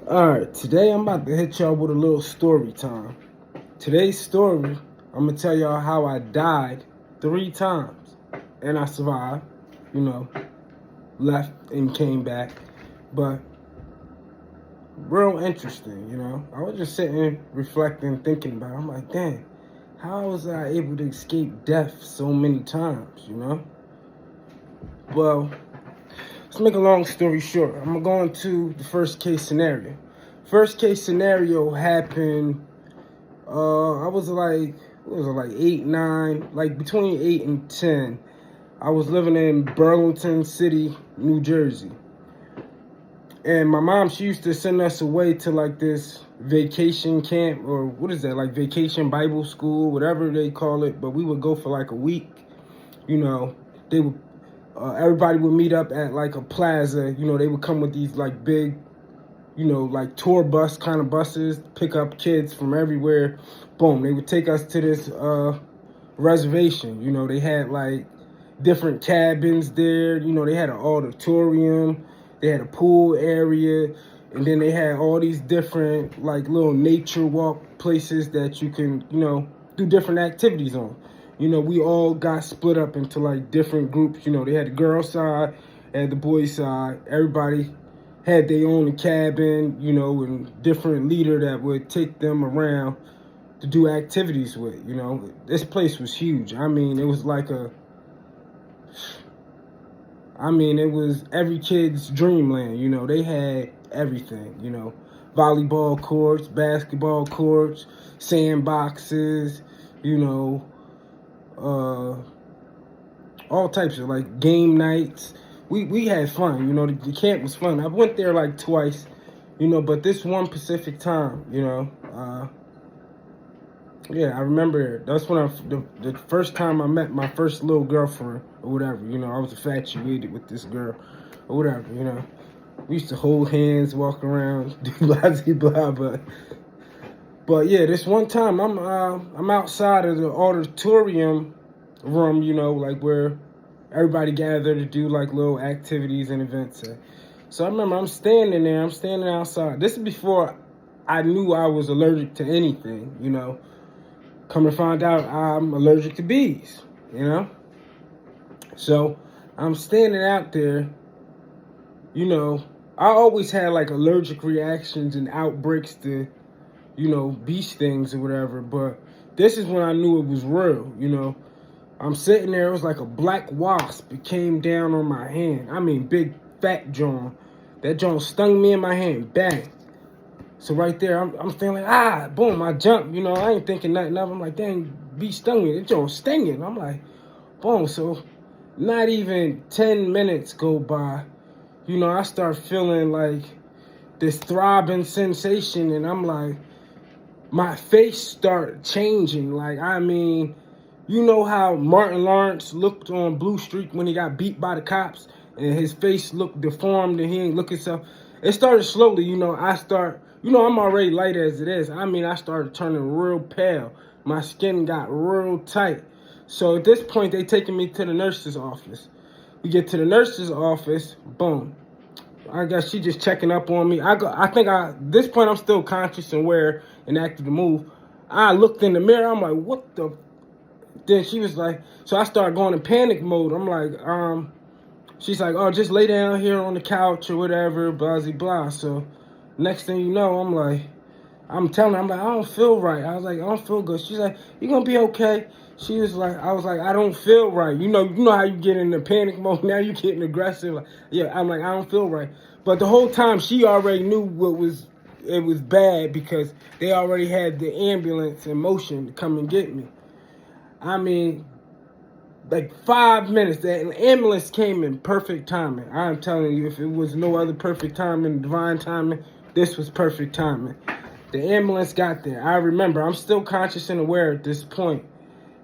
Alright, today I'm about to hit y'all with a little story time. Today's story, I'm gonna tell y'all how I died 3 times. And I survived, you know, left and came back. But real interesting, I was just sitting, reflecting, thinking about it. I'm like, dang, how was I able to escape death so many times? Well, let's make a long story short. I'm gonna go into the first case scenario. First case scenario happened. I was like, what was it, like 8, 9, like between 8 and 10. I was living in Burlington City, New Jersey. And my mom, she used to send us away to like this vacation camp, or what is that, like vacation Bible school, whatever they call it. But we would go for like a week. They would, everybody would meet up at like a plaza. They would come with these like big, like tour bus kind of buses, pick up kids from everywhere. Boom, they would take us to this reservation. They had like different cabins there. They had an auditorium, they had a pool area, and then they had all these different like little nature walk places that you can, do different activities on. We all got split up into like different groups. They had the girl side and the boy side. Everybody had their own cabin, and different leader that would take them around to do activities with. This place was huge. It was every kid's dreamland. They had everything, volleyball courts, basketball courts, sandboxes, uh, all types of like game nights. We had fun, the camp was fun. I went there like twice, but this one specific time, yeah, I remember that's when the first time I met my first little girlfriend or whatever. I was infatuated with this girl or whatever. We used to hold hands, walk around, do blah blah blah. But yeah, this one time I'm outside of the auditorium room, like where everybody gathered to do like little activities and events. So I remember I'm standing outside. This is before I knew I was allergic to anything. Come to find out I'm allergic to bees. So I'm standing out there, I always had like allergic reactions and outbreaks to, bee stings or whatever. But this is when I knew it was real. I'm sitting there, it was like a black wasp. It came down on my hand. Big fat John. That John stung me in my hand, bang. So right there, I'm feeling, boom, I jumped. I ain't thinking nothing of it. I'm like, dang, bee stung me. That John stinging. I'm like, boom. So not even 10 minutes go by. I start feeling like this throbbing sensation, and I'm like, my face start changing. Like, you know how Martin Lawrence looked on Blue Streak when he got beat by the cops and his face looked deformed and he ain't look himself? It started slowly, I'm already light as it is. I started turning real pale. My skin got real tight. So at this point, they taking me to the nurse's office. We get to the nurse's office, boom. I guess she just checking up on me. This point I'm still conscious and aware and active to move. I looked in the mirror. I'm like, what the? Then she was like, so I started going in panic mode. I'm like, she's like, oh, just lay down here on the couch or whatever, blah, blah, blah. So next thing you know, I'm telling her, I'm like, I don't feel right. I was like, I don't feel good. She's like, you're going to be okay. I was like, I don't feel right. You know how you get in the panic mode. Now you're getting aggressive. Like, yeah, I'm like, I don't feel right. But the whole time she already knew it was bad because they already had the ambulance in motion to come and get me. Like 5 minutes, the ambulance came in perfect timing. I'm telling you, if it was no other perfect timing, divine timing, this was perfect timing. The ambulance got there. I remember, I'm still conscious and aware at this point.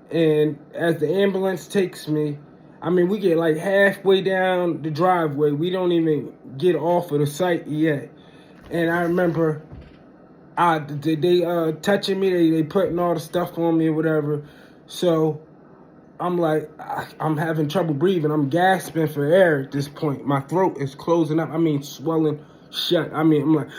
And as the ambulance takes me, we get like halfway down the driveway. We don't even get off of the site yet. And I remember they touching me, they putting all the stuff on me or whatever. So I'm like, I'm having trouble breathing. I'm gasping for air at this point. My throat is closing up. Swelling shut. I mean, I'm like,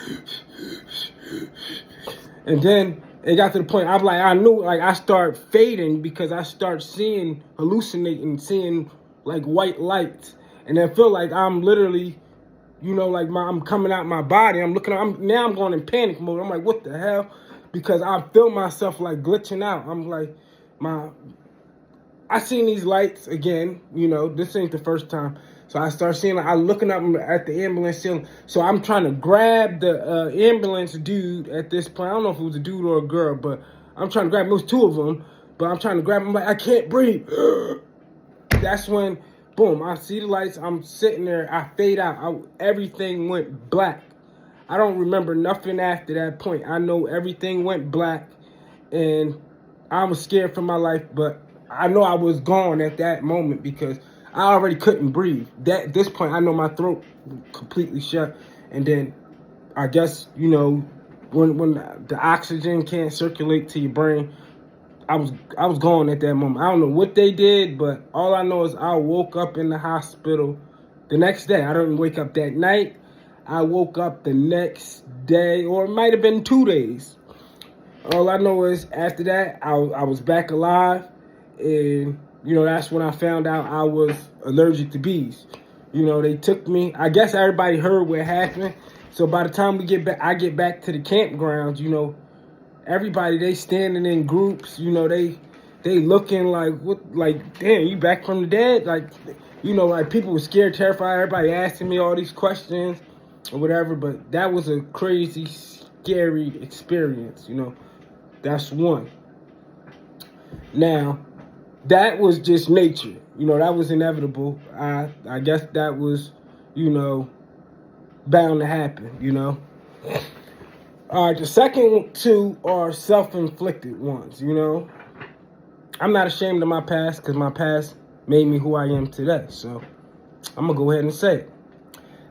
and then it got to the point I knew, like, I start fading because I start seeing, hallucinating, seeing like white lights, and I feel like I'm literally, like I'm coming out my body. I'm looking. I'm going in panic mode. I'm like, what the hell? Because I feel myself like glitching out. I'm like, I seen these lights again. This ain't the first time. So I start seeing, like, I looking up at the ambulance ceiling. So I'm trying to grab the ambulance dude at this point. I don't know if it was a dude or a girl, but I'm trying to grab him. It was two of them, but I'm trying to grab him. I'm like, I can't breathe. That's when, boom, I see the lights. I'm sitting there. I fade out. Everything went black. I don't remember nothing after that point. I know everything went black, and I was scared for my life, but I know I was gone at that moment because I already couldn't breathe. At this point, I know my throat completely shut. And then I guess, when the oxygen can't circulate to your brain, I was gone at that moment. I don't know what they did, but all I know is I woke up in the hospital the next day. I didn't wake up that night. I woke up the next day, or it might have been 2 days. All I know is after that, I was back alive, and that's when I found out I was allergic to bees. They took me. I guess everybody heard what happened. So by the time I get back to the campgrounds, everybody, they standing in groups. They looking like, what, like, damn, you back from the dead? Like, like people were scared, terrified. Everybody asking me all these questions or whatever. But that was a crazy, scary experience. That's one. Now, that was just nature. That was inevitable. I guess that was, bound to happen, All right, the second two are self-inflicted ones, I'm not ashamed of my past because my past made me who I am today. So I'm going to go ahead and say it.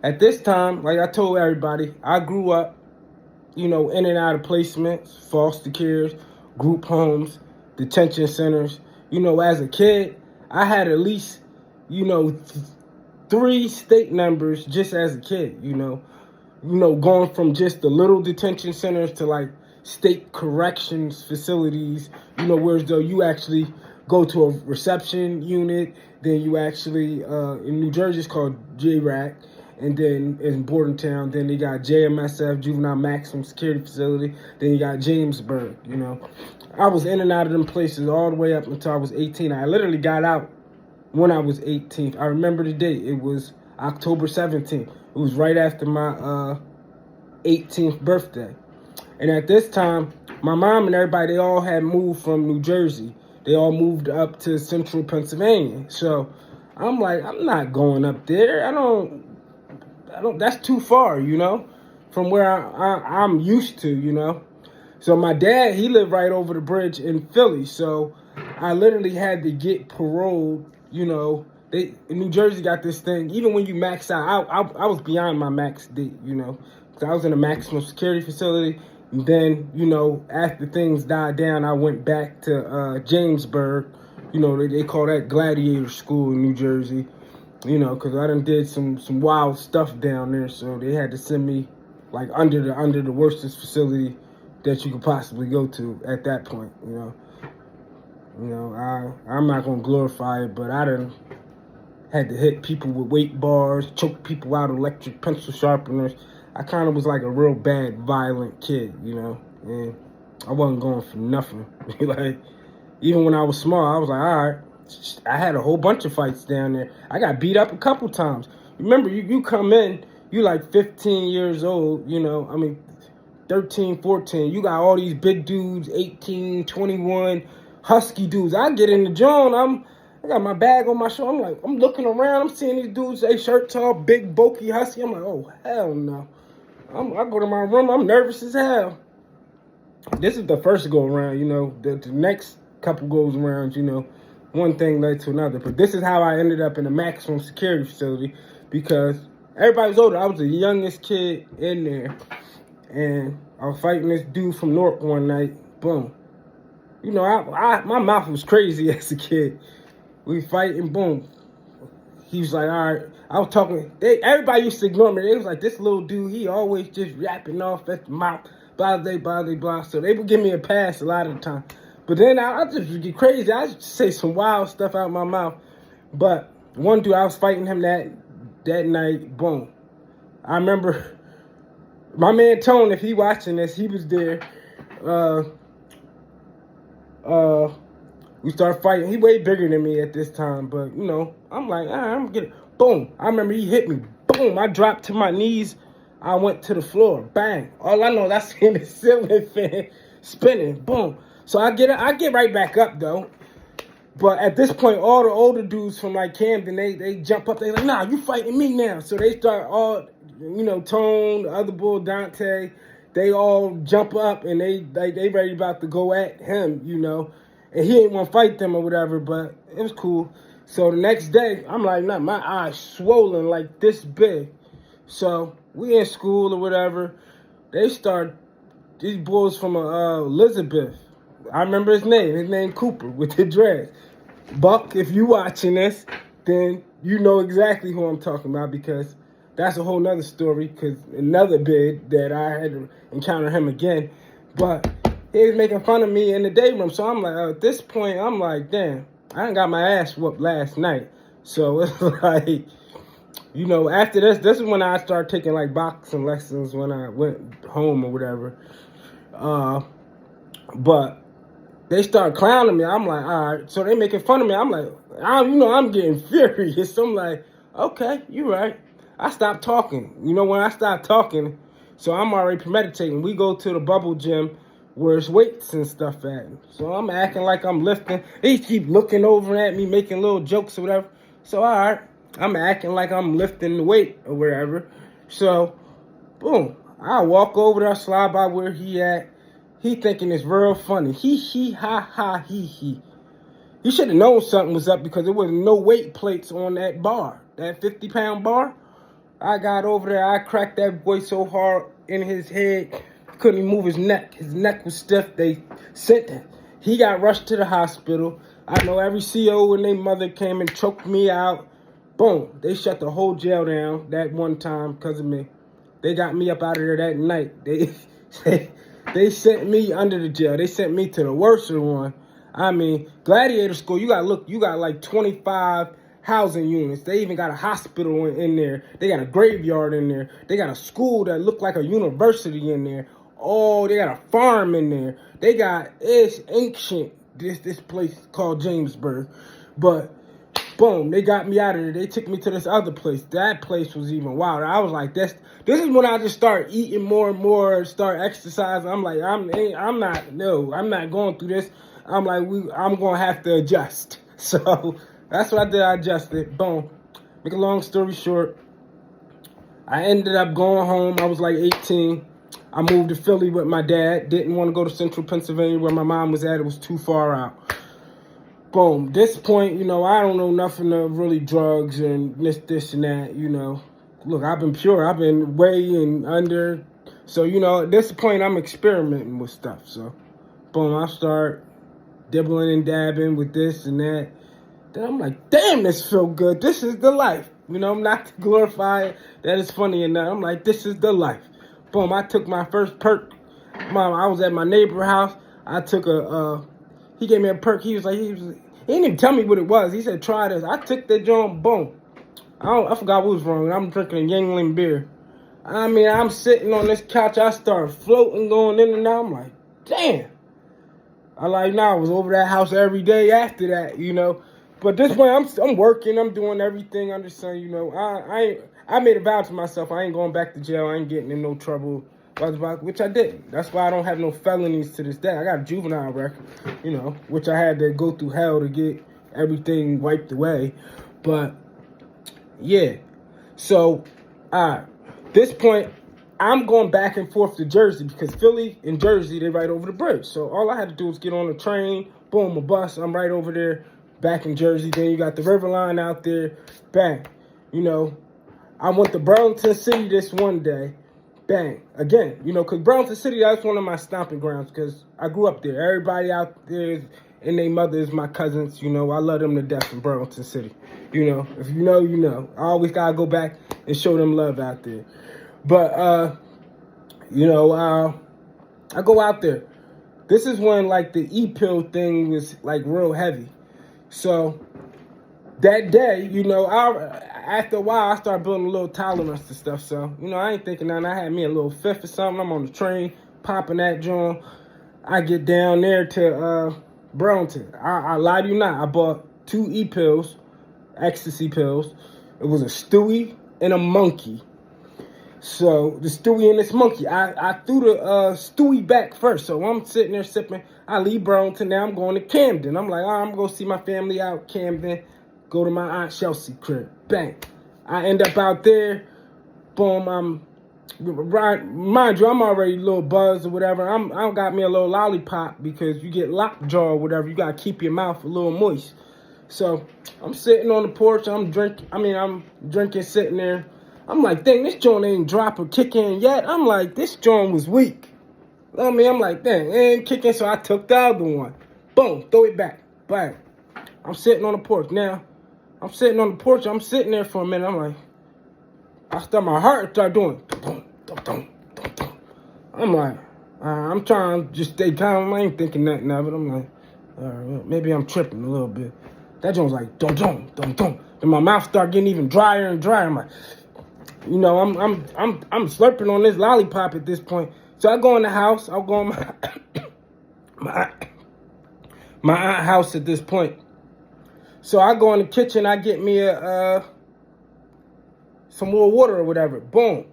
At this time, like I told everybody, I grew up, in and out of placements, foster cares, group homes, detention centers. As a kid, I had at least, 3 state numbers just as a kid, going from just the little detention centers to like state corrections facilities, whereas though you actually go to a reception unit, then you actually, in New Jersey it's called JRAC, and then in Bordentown, then they got JMSF, Juvenile Maximum Security Facility, then you got Jamesburg, I was in and out of them places all the way up until I was 18. I literally got out when I was 18. I remember the date. It was October 17th. It was right after my 18th birthday. And at this time, my mom and everybody, they all had moved from New Jersey. They all moved up to central Pennsylvania. So I'm like, I'm not going up there. I don't, that's too far, from where I'm used to, So my dad, he lived right over the bridge in Philly. So I literally had to get paroled. They in New Jersey got this thing. Even when you max out, I was beyond my max date, because I was in a maximum security facility. And then, after things died down, I went back to Jamesburg. They call that Gladiator School in New Jersey. Because I done did some wild stuff down there. So they had to send me like under the worstest facility that you could possibly go to at that point. I'm not gonna glorify it, but I done had to hit people with weight bars, choke people out with electric pencil sharpeners. I kind of was like a real bad, violent kid, and I wasn't going for nothing. Like, even when I was small, I was like, all right. I had a whole bunch of fights down there. I got beat up a couple times. Remember, you come in, you like 15 years old, 13, 14. You got all these big dudes, 18, 21, husky dudes. I get in the joint, I got my bag on my shoulder. I'm looking around. I'm seeing these dudes, they shirts all big, bulky, husky. I'm like, oh, hell no. I go to my room. I'm nervous as hell. This is the first go around, The next couple goes around, one thing led to another. But this is how I ended up in a maximum security facility because everybody was older. I was the youngest kid in there. And I was fighting this dude from Newark one night. Boom. My mouth was crazy as a kid. We fighting, boom. he was like, all right. I was talking. Everybody used to ignore me. They was like, this little dude, he always just rapping off at the mouth, blah, blah, blah, blah, blah. So they would give me a pass a lot of the time. But then I just would get crazy. I just say some wild stuff out of my mouth. But one dude, I was fighting him that night. Boom. I remember my man Tone, if he watching this, he was there. We started fighting. He way bigger than me at this time, but you know, I'm like, all right, I'm getting. Boom. I remember he hit me. Boom. I dropped to my knees. I went to the floor. Bang. All I know is I seen the ceiling fan spinning. Boom. So I get right back up though. But at this point, all the older dudes from like Camden, they jump up. They like, nah, you fighting me now. So they start all, you know, Tone, the other bull, Dante. They all jump up and they ready about to go at him, you know. And he ain't want to fight them or whatever, but it was cool. So the next day, I'm like, nah, my eyes swollen like this big. So we in school or whatever. These boys from Elizabeth. I remember his name Cooper with the dreads. Buck, if you watching this, then you know exactly who I'm talking about because that's a whole nother story because another bid that I had to encounter him again. But he was making fun of me in the day room. So I'm like, at this point, I'm like, damn, I done got my ass whooped last night. So it's like, you know, after this is when I started taking like boxing lessons when I went home or whatever. But they start clowning me. I'm like, all right. So they making fun of me. I'm like, I'm getting furious. So I'm like, okay, you right. I stopped talking. You know, when I stopped talking, so I'm already premeditating. We go to the bubble gym where it's weights and stuff at. So I'm acting like I'm lifting. They keep looking over at me, making little jokes or whatever. So, all right, I'm acting like I'm lifting the weight or whatever. So, boom. I walk over there, slide by where he at. He thinking it's real funny. He, ha, ha, he. He should have known something was up because there was no weight plates on that bar. That 50-pound bar. I got over there. I cracked that boy so hard in his head. Couldn't even move his neck. His neck was stiff. They sent him. He got rushed to the hospital. I know every CO and their mother came and choked me out. Boom. They shut the whole jail down that one time because of me. They got me up out of there that night. They sent me under the jail. They sent me to the worst one. I mean, Gladiator School, you got like 25 housing units. They even got a hospital in there. They got a graveyard in there. They got a school that looked like a university in there. Oh, they got a farm in there. It's ancient, this place called Jamesburg. But, boom, they got me out of there. They took me to this other place. That place was even wilder. I was like, this is when I just start eating more and more, start exercising. I'm like, I'm not going through this. I'm like, I'm going to have to adjust. So that's what I did. I adjusted. Boom. Make a long story short, I ended up going home. I was like 18. I moved to Philly with my dad. Didn't want to go to Central Pennsylvania where my mom was at. It was too far out. Boom. This point, you know, I don't know nothing of really drugs and this and that, you know. Look, I've been pure. I've been way and under. So, you know, at this point, I'm experimenting with stuff. So, boom, I start dibbling and dabbing with this and that. Then I'm like, damn, this feel good. This is the life. You know, I'm not to glorify it. That is funny enough. I'm like, this is the life. Boom, I took my first perk. I was at my neighbor's house. I took he gave me a perk. He didn't even tell me what it was. He said, try this. I took the joint, boom. I forgot what was wrong. I'm drinking a Yuengling beer. I mean, I'm sitting on this couch. I start floating, going in and out. I'm like, damn. I was over that house every day after that, you know. But this point, I'm working. I'm doing everything under the sun, you know. I made a vow to myself. I ain't going back to jail. I ain't getting in no trouble, which I didn't. That's why I don't have no felonies to this day. I got a juvenile record, you know, which I had to go through hell to get everything wiped away. But, yeah. So, this point, I'm going back and forth to Jersey because Philly and Jersey, they're right over the bridge. So all I had to do was get on a train, boom, a bus. I'm right over there, back in Jersey. Then you got the River Line out there, bang. You know, I went to Burlington City this one day, bang. Again, you know, because Burlington City, that's one of my stomping grounds because I grew up there. Everybody out there and their mother is my cousins. You know, I love them to death in Burlington City. You know, if you know, you know. I always gotta go back and show them love out there. But you know, I go out there. This is when like the e-pill thing was like real heavy. So that day, you know, after a while, I started building a little tolerance to stuff. So, you know, I ain't thinking nothing. I had me a little fifth or something. I'm on the train, popping that joint. I get down there to Burlington. I lie to you not. I bought 2 e-pills, ecstasy pills. It was a Stewie and a monkey. So the Stewie and this monkey, I threw the Stewie back first. So I'm sitting there sipping. I leave Burlington. Now I'm going to Camden. I'm like, I'm going to see my family out Camden. Go to my Aunt Chelsea crib. Bang. I end up out there. Boom. Mind you, I'm already a little buzzed or whatever. I got me a little lollipop because you get lockjaw or whatever. You got to keep your mouth a little moist. So I'm sitting on the porch. I'm drinking, sitting there. I'm like, dang, this joint ain't drop or kick in yet. I'm like, this joint was weak. I mean, I'm like, dang, it ain't kicking. So I took the other one. Boom, throw it back. Bang. I'm sitting on the porch. Now, I'm sitting on the porch. I'm sitting there for a minute. I'm like, my heart start doing. I'm like, I'm trying to just stay calm. I ain't thinking nothing of it. I'm like, maybe I'm tripping a little bit. That joint's like, dum. And my mouth start getting even drier and drier. I'm like, you know, I'm slurping on this lollipop at this point. So I go in the house. I'll go in my aunt's house at this point. So I go in the kitchen. I get me some more water or whatever. Boom.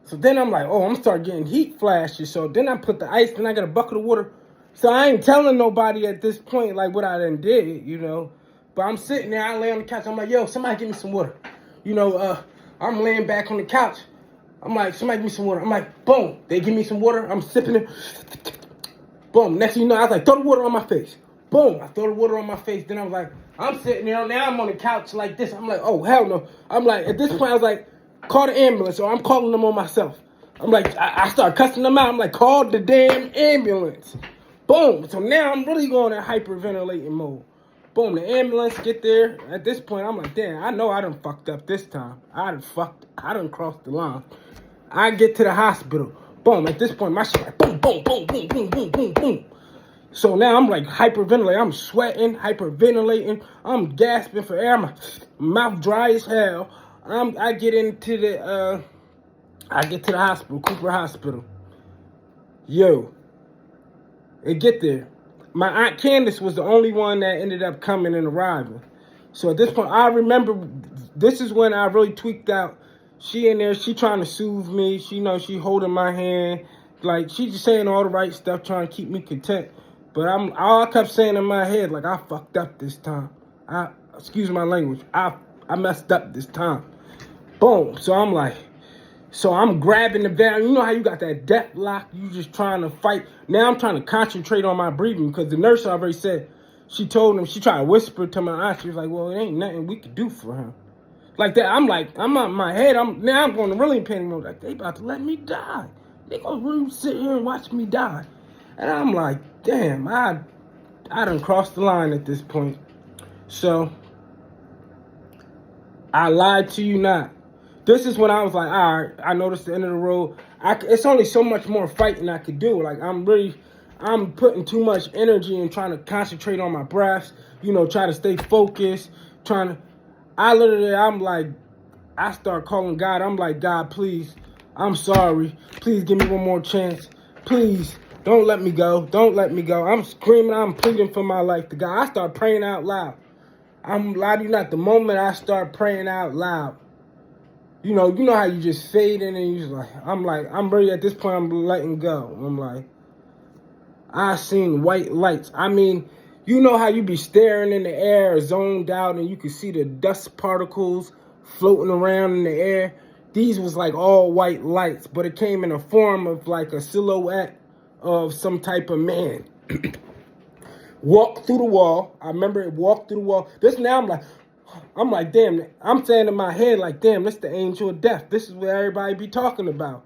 So then I'm like, I'm start getting heat flashes. So then I put the ice. Then I got a bucket of water. So I ain't telling nobody at this point like what I done did, you know. But I'm sitting there. I lay on the couch. I'm like, yo, somebody give me some water. You know, I'm laying back on the couch. I'm like, somebody give me some water. I'm like, boom. They give me some water. I'm sipping it. Boom. Next thing you know, I was like, throw the water on my face. Boom. I throw the water on my face. Then I was like, I'm sitting there. Now I'm on the couch like this. I'm like, oh, hell no. I'm like, at this point, I was like, call the ambulance or I'm calling them on myself. I'm like, I start cussing them out. I'm like, call the damn ambulance. Boom. So now I'm really going in hyperventilating mode. Boom, the ambulance get there. At this point, I'm like, damn, I know I done fucked up this time. I done crossed the line. I get to the hospital. Boom, at this point, my shit like boom. So now I'm like hyperventilating. I'm sweating, hyperventilating. I'm gasping for air. My mouth dry as hell. I get to the hospital, Cooper Hospital. Yo, it get there. My Aunt Candace was the only one that ended up coming and arriving. So at this point, I remember this is when I really tweaked out. She in there, she trying to soothe me. She she holding my hand. Like, she just saying all the right stuff, trying to keep me content. But all I kept saying in my head, like, I fucked up this time. Excuse my language. I messed up this time. Boom. So I'm like, I'm grabbing the valve. You know how you got that death lock? You just trying to fight. Now I'm trying to concentrate on my breathing because the nurse already said, she told him, she tried to whisper to my aunt. She was like, well, it ain't nothing we could do for him. Like that. I'm like, I'm out my head. Now I'm going to really panic mode. Like, they about to let me die. They going to really sit here and watch me die. And I'm like, damn, I done crossed the line at this point. So I lied to you not. This is when I was like, all right, I noticed the end of the road. It's only so much more fighting I could do. Like, I'm putting too much energy and trying to concentrate on my breaths, try to stay focused, I'm like, I start calling God. I'm like, God, please, I'm sorry. Please give me one more chance. Please, don't let me go. Don't let me go. I'm screaming. I'm pleading for my life to God. I start praying out loud. I'm lying to you not. The moment I start praying out loud, you know how you just fade in and you just like, I'm ready at this point, I'm letting go. I'm like, I seen white lights. I mean, you know how you be staring in the air, zoned out, and you can see the dust particles floating around in the air? These was like all white lights, but it came in a form of like a silhouette of some type of man. Walked through the wall. I remember it walked through the wall. I'm like, damn, I'm saying in my head, like, damn, this the angel of death. This is what everybody be talking about.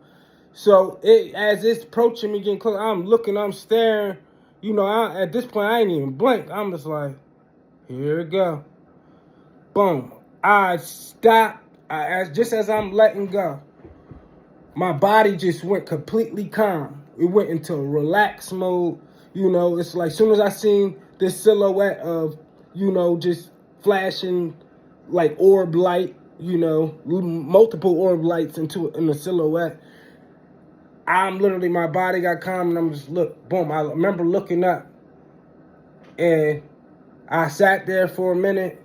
So as it's approaching me, getting close, I'm looking, I'm staring, You know, at this point, I ain't even blink. I'm just like, here it go. Boom. I stopped. Just as I'm letting go, my body just went completely calm. It went into a relaxed mode. You know, it's like as soon as I seen this silhouette of, you know, just flashing like orb light, you know, multiple orb lights in the silhouette, I'm literally, my body got calm and I'm just boom. I remember looking up and I sat there for a minute.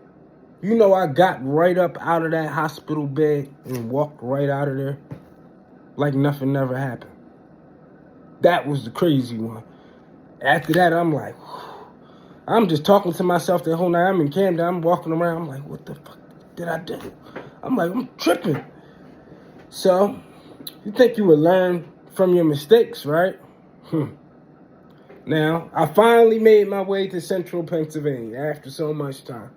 You know, I got right up out of that hospital bed and walked right out of there like nothing never happened. That was the crazy one. After that, I'm like, I'm just talking to myself the whole night. I'm in Camden. I'm walking around. I'm like, what the fuck did I do? I'm like, I'm tripping. So, you think you would learn from your mistakes, right? Now, I finally made my way to central Pennsylvania after so much time.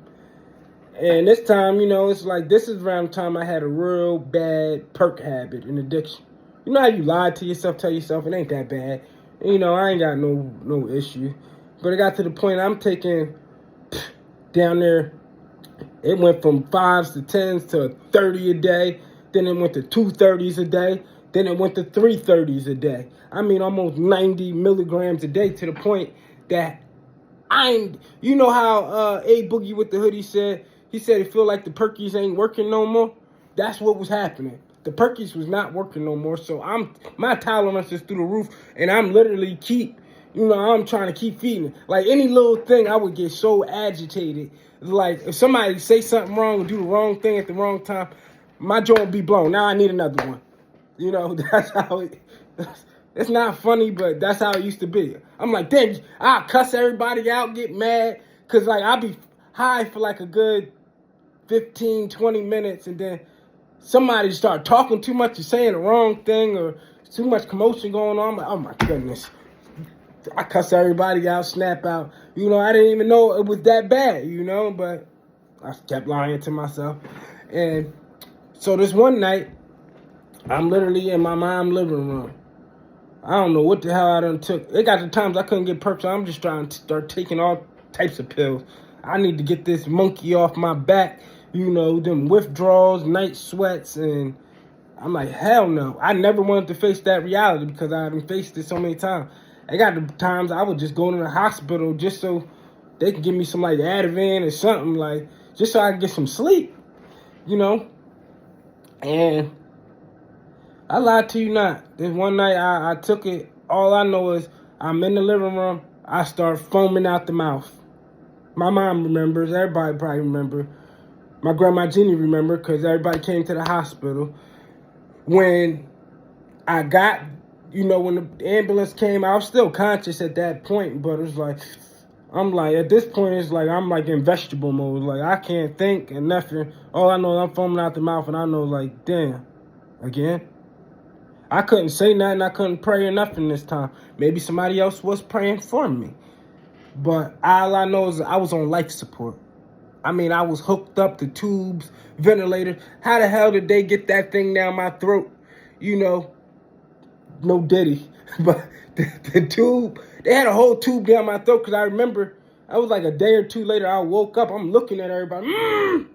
And this time, you know, it's like this is around the time I had a real bad perk habit and addiction. You know how you lie to yourself, tell yourself it ain't that bad. And, you know, I ain't got no issue. But it got to the point I'm taking down there. It went from 5s to 10s to 30 a day. Then it went to 230s a day. Then it went to 330s a day. I mean, almost 90 milligrams a day, to the point that you know how A Boogie with the hoodie said, he said it feel like the perkies ain't working no more. That's what was happening. The perkies was not working no more. So my tolerance is through the roof, and I'm literally I'm trying to keep feeding it. Like any little thing, I would get so agitated. Like if somebody say something wrong or do the wrong thing at the wrong time, my jaw would be blown. Now I need another one. You know, that's how it. It's not funny, but that's how it used to be. I'm like, damn, I'll cuss everybody out, get mad, because like I'll be high for like a good 15, 20 minutes, and then somebody start talking too much or saying the wrong thing or too much commotion going on. I'm like, oh my goodness. I cuss everybody out, snap out. You know, I didn't even know it was that bad, you know, but I kept lying to myself. And so this one night, I'm literally in my mom's living room. I don't know what the hell I done took. It got the times I couldn't get perks, so I'm just trying to start taking all types of pills. I need to get this monkey off my back, you know, them withdrawals, night sweats, and I'm like, hell no. I never wanted to face that reality because I haven't faced it so many times. I got the times I would just go to the hospital just so they could give me some like Ativan or something, like just so I could get some sleep, you know. And I lied to you not. This one night I took it. All I know is I'm in the living room. I start foaming out the mouth. My mom remembers. Everybody probably remember. My grandma Jenny remember because everybody came to the hospital. When I got, you know, when the ambulance came, I was still conscious at that point. But it was like, I'm like, at this point, it's like I'm like in vegetable mode. Like I can't think and nothing. All I know is I'm foaming out the mouth, and I know like, damn, again. I couldn't say nothing. I couldn't pray or nothing this time. Maybe somebody else was praying for me. But all I know is I was on life support. I mean, I was hooked up to tubes, ventilator. How the hell did they get that thing down my throat? You know, no diddy. But the tube, they had a whole tube down my throat because I remember I was like a day or two later, I woke up. I'm looking at everybody. I'm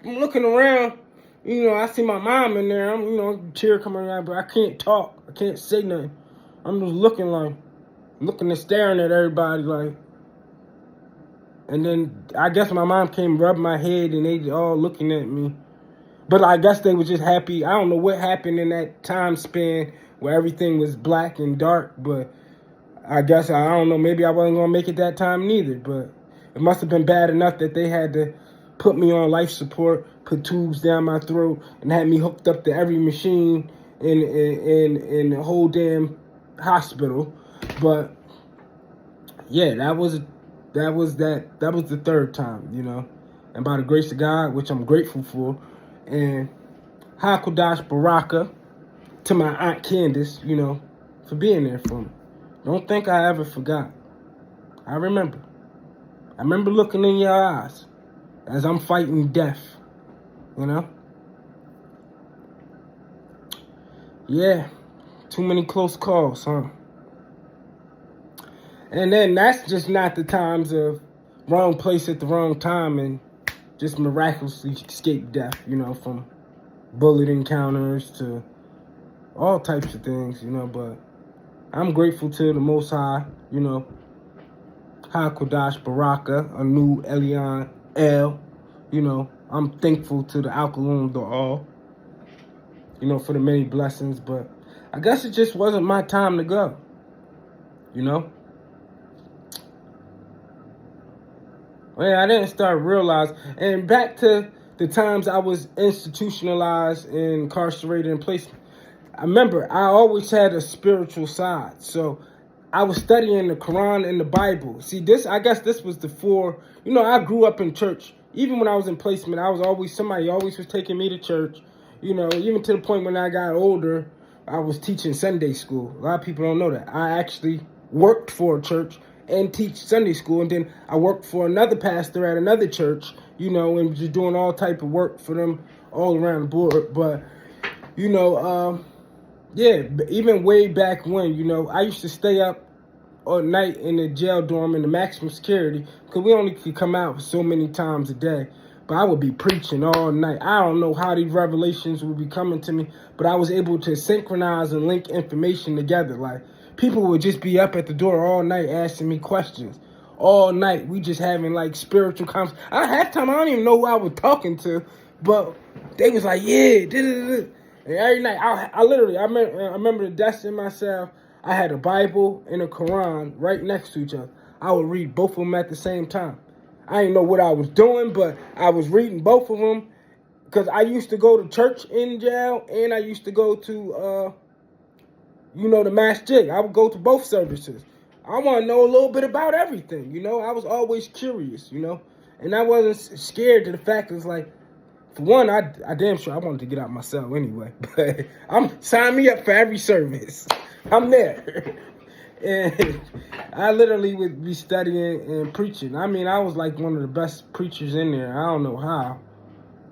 looking around. You know, I see my mom in there. I'm, you know, tear coming around, but I can't talk. I can't say nothing. I'm just looking and staring at everybody like. And then I guess my mom came rubbing my head and they all looking at me. But I guess they were just happy. I don't know what happened in that time span where everything was black and dark, but I guess, I don't know, maybe I wasn't going to make it that time neither, but it must have been bad enough that they had to put me on life support, put tubes down my throat, and had me hooked up to every machine in the whole damn hospital. But yeah, that was the third time, you know. And by the grace of God, which I'm grateful for, and Hakodash Baraka to my Aunt Candace, you know, for being there for me. Don't think I ever forgot. I remember. I remember looking in your eyes as I'm fighting death, you know? Yeah, too many close calls, huh? And then that's just not the times of wrong place at the wrong time and just miraculously escape death, from bullet encounters to all types of things, but I'm grateful to the Most High, HaKodash Baraka, Anu Elion El, I'm thankful to the Alkalum Da'al, for the many blessings, but I guess it just wasn't my time to go, I didn't start realizing, and back to the times I was institutionalized and incarcerated in placement. I remember I always had a spiritual side, so I was studying the Quran and the Bible. See, I guess this was I grew up in church. Even when I was in placement, somebody always was taking me to church, even to the point when I got older, I was teaching Sunday school. A lot of people don't know that. I actually worked for a church and teach Sunday school, and then I worked for another pastor at another church, and just doing all type of work for them all around the board. But, yeah, even way back when, I used to stay up all night in the jail dorm in the maximum security because we only could come out so many times a day. But I would be preaching all night. I don't know how these revelations would be coming to me, but I was able to synchronize and link information together. Like, people would just be up at the door all night asking me questions. All night, we just having, like, spiritual conversations. Half time, I don't even know who I was talking to, but they was like, yeah, da-da-da-da. And every night, I remember the desk in my cell. I had a Bible and a Quran right next to each other. I would read both of them at the same time. I didn't know what I was doing, but I was reading both of them because I used to go to church in jail and I used to go to, the masjid. I would go to both services. I want to know a little bit about everything, I was always curious, and I wasn't scared to the fact that it's like, for one, I damn sure I wanted to get out my cell anyway, but sign me up for every service. I'm there. And I literally would be studying and preaching. I mean, I was like one of the best preachers in there. I don't know how,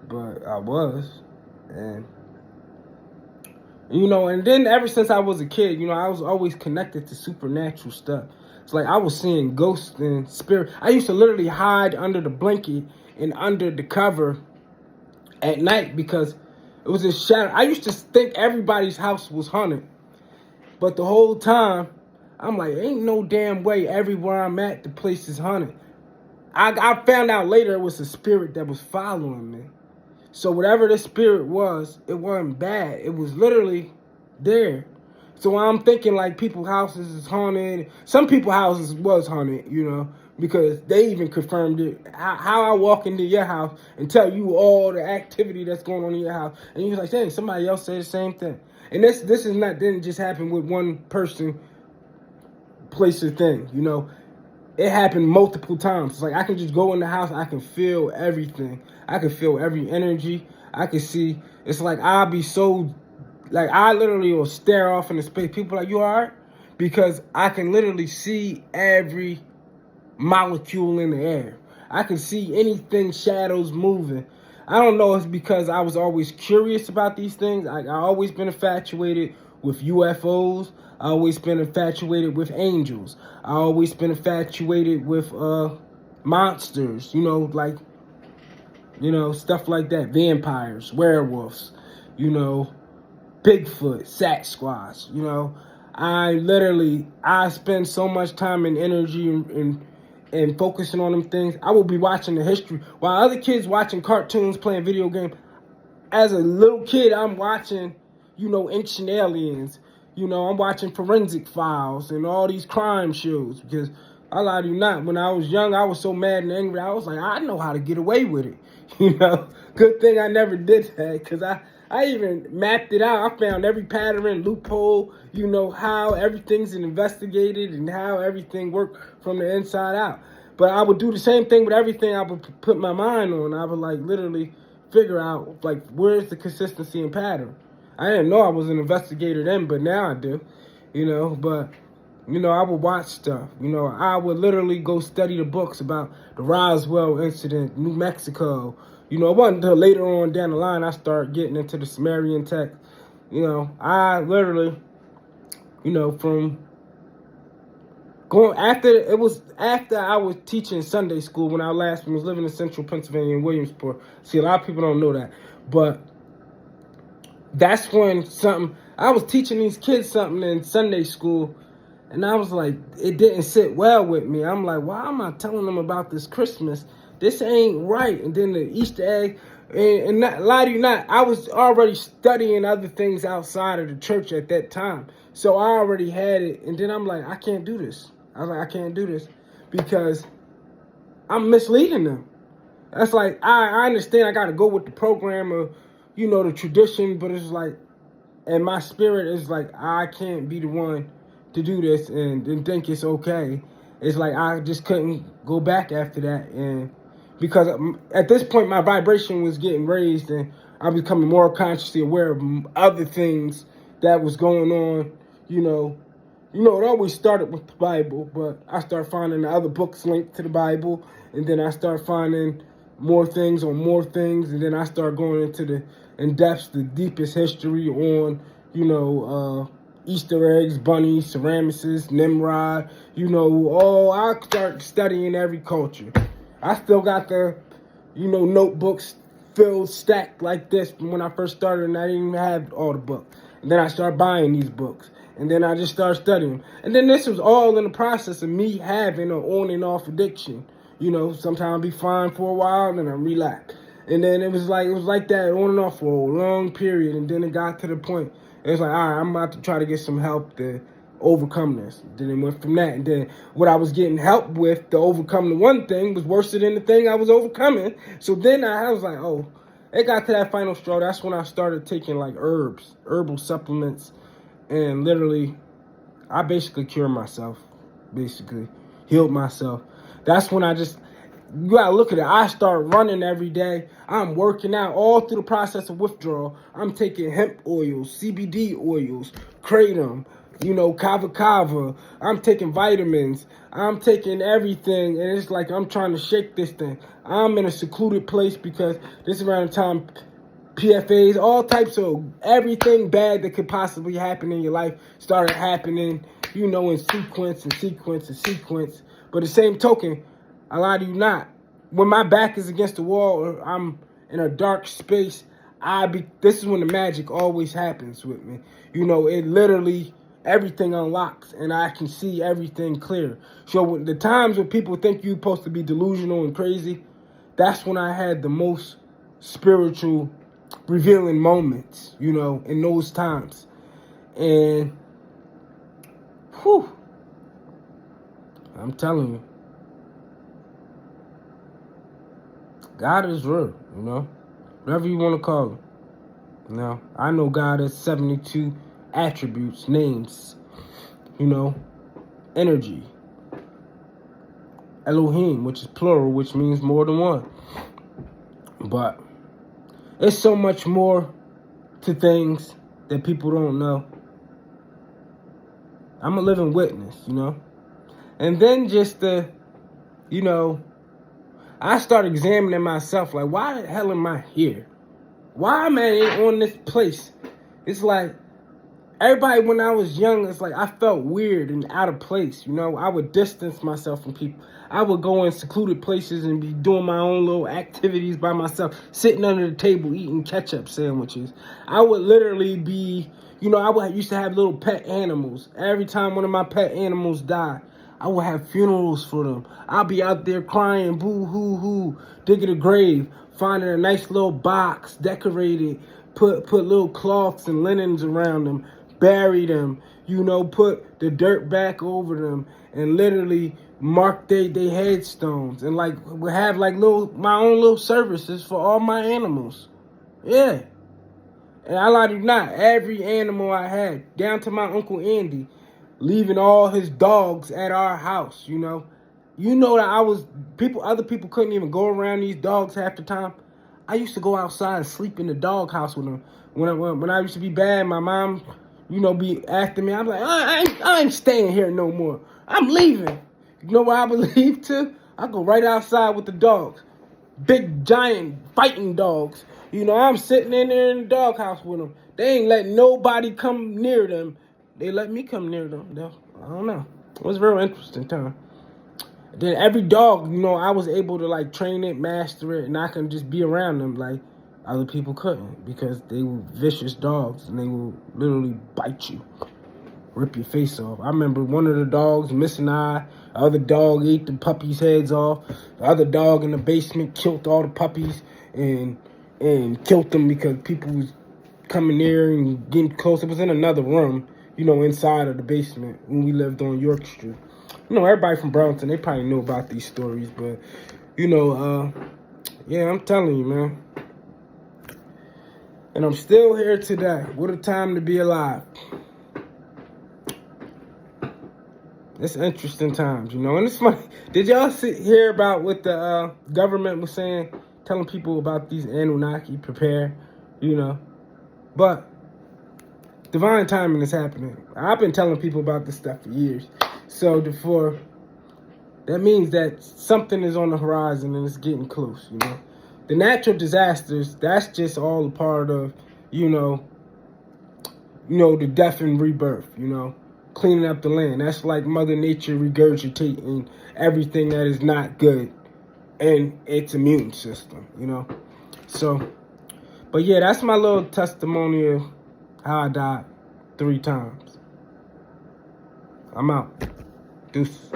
but I was. And and then ever since I was a kid, I was always connected to supernatural stuff. It's like I was seeing ghosts and spirit. I used to literally hide under the blanket and under the cover at night because it was a shadow. I used to think everybody's house was haunted. But the whole time, I'm like, ain't no damn way everywhere I'm at, the place is haunted. I found out later it was a spirit that was following me. So whatever the spirit was, it wasn't bad. It was literally there. So I'm thinking like people's houses is haunted. Some people's houses was haunted, because they even confirmed it. How I walk into your house and tell you all the activity that's going on in your house. And you was like, dang, somebody else said the same thing. And this didn't just happen with one person, place, or thing, It happened multiple times. It's like I can just go in the house, I can feel everything. I can feel every energy. I can see. It's like I'll be so, like I literally will stare off into space. People are like, you all right? Because I can literally see every molecule in the air. I can see anything, shadows moving. I don't know if it's because I was always curious about these things. I always been infatuated with UFOs. I always been infatuated with angels. I always been infatuated with monsters, stuff like that. Vampires, werewolves, Bigfoot, Sasquatch, I spend so much time and energy and focusing on them things. I will be watching the history while other kids watching cartoons, playing video games. As a little kid, I'm watching, Ancient Aliens. I'm watching Forensic Files and all these crime shows because I lie to you not. When I was young, I was so mad and angry. I was like, I know how to get away with it. Good thing I never did that because I even mapped it out. I found every pattern, loophole, how everything's investigated and how everything worked from the inside out. But I would do the same thing with everything I would put my mind on. I would literally figure out where's the consistency and pattern. I didn't know I was an investigator then, but now I do, but I would watch stuff. I would literally go study the books about the Roswell incident, New Mexico. It wasn't until later on down the line I started getting into the Sumerian text. I literally, from after I was teaching Sunday school when I last was living in Central Pennsylvania in Williamsport. See, a lot of people don't know that, but that's when I was teaching these kids something in Sunday school, and I was like, it didn't sit well with me. I'm like, why am I telling them about this Christmas? This ain't right. And then the Easter egg, and not, lie to you not, I was already studying other things outside of the church at that time. So I already had it. And then I'm like, I can't do this. I was like, I can't do this because I'm misleading them. That's like, I understand I got to go with the program or, the tradition, but it's like, and my spirit is like, I can't be the one to do this and think it's okay. It's like I just couldn't go back after that, and because at this point my vibration was getting raised, and I was becoming more consciously aware of other things that was going on. It always started with the Bible, but I started finding the other books linked to the Bible, and then I started finding more things on more things, and then I started going into the deepest history on, Easter eggs, bunnies, Semiramis, Nimrod, I started studying every culture. I still got the, notebooks filled, stacked like this from when I first started, and I didn't even have all the books. And then I started buying these books, and then I just started studying. And then this was all in the process of me having an on and off addiction. Sometimes I'd be fine for a while, and then I relapse. And then it was like that on and off for a long period, and then it got to the point. It was like, all right, I'm about to try to get some help to overcome this. Then it went from that. And then what I was getting help with to overcome the one thing was worse than the thing I was overcoming. So then I was like, oh, it got to that final straw. That's when I started taking like herbal supplements. And literally, I basically cured myself, healed myself. That's when you gotta look at it. I start running every day. I'm working out all through the process of withdrawal. I'm taking hemp oils, CBD oils, kratom, kava kava. I'm taking vitamins. I'm taking everything, and it's like I'm trying to shake this thing. I'm in a secluded place because this is around the time PFAs, all types of everything bad that could possibly happen in your life started happening, in sequence. But the same token, I lie to you not, when my back is against the wall or I'm in a dark space, this is when the magic always happens with me. It literally, everything unlocks and I can see everything clear. So the times when people think you're supposed to be delusional and crazy, that's when I had the most spiritual revealing moments, in those times. And, I'm telling you, God is real, whatever you want to call him. I know God has 72 attributes, names, energy, Elohim, which is plural, which means more than one. But it's so much more to things that people don't know. I'm a living witness, And then just I start examining myself, like, why the hell am I here? Why am I on this place? It's like, everybody when I was young, it's like I felt weird and out of place, I would distance myself from people. I would go in secluded places and be doing my own little activities by myself, sitting under the table eating ketchup sandwiches. I would literally be, used to have little pet animals. Every time one of my pet animals died, I would have funerals for them. I'll be out there crying, boo hoo hoo, digging a grave, finding a nice little box, decorated, put little cloths and linens around them, bury them, put the dirt back over them, and literally mark they headstones, and we have my own little services for all my animals. Yeah. And I lie to you not, every animal I had, down to my Uncle Andy, leaving all his dogs at our house, that other people couldn't even go around these dogs half the time. I used to go outside and sleep in the dog house with them. When I used to be bad, my mom, be after me. I'm like, I ain't staying here no more. I'm leaving. You know where I would leave to? I go right outside with the dogs. Big, giant, fighting dogs. I'm sitting in there in the doghouse with them. They ain't letting nobody come near them. They let me come near them, though. I don't know. It was a real interesting time. Then every dog, you know, I was able to like train it, master it, and I can just be around them like other people couldn't, because they were vicious dogs and they will literally bite you, rip your face off. I remember one of the dogs missing an eye. The other dog ate the puppies' heads off. The other dog in the basement killed all the puppies and killed them because people was coming near and getting close. It was in another room, you know, inside of the basement when we lived on York Street. You know, everybody from Burlington, they probably know about these stories, but, you know, yeah, I'm telling you, man. And I'm still here today. What a time to be alive. It's interesting times, you know, and it's funny. Did y'all hear about what the government was saying, telling people about these Anunnaki, prepare, you know? But divine timing is happening. I've been telling people about this stuff for years. So therefore, that means that something is on the horizon and it's getting close, you know? The natural disasters, that's just all a part of, you know, the death and rebirth, you know? Cleaning up the land. That's like Mother Nature regurgitating everything that is not good in its immune system, you know? So, but yeah, that's my little testimony of how I died 3 times. I'm out. Deuces.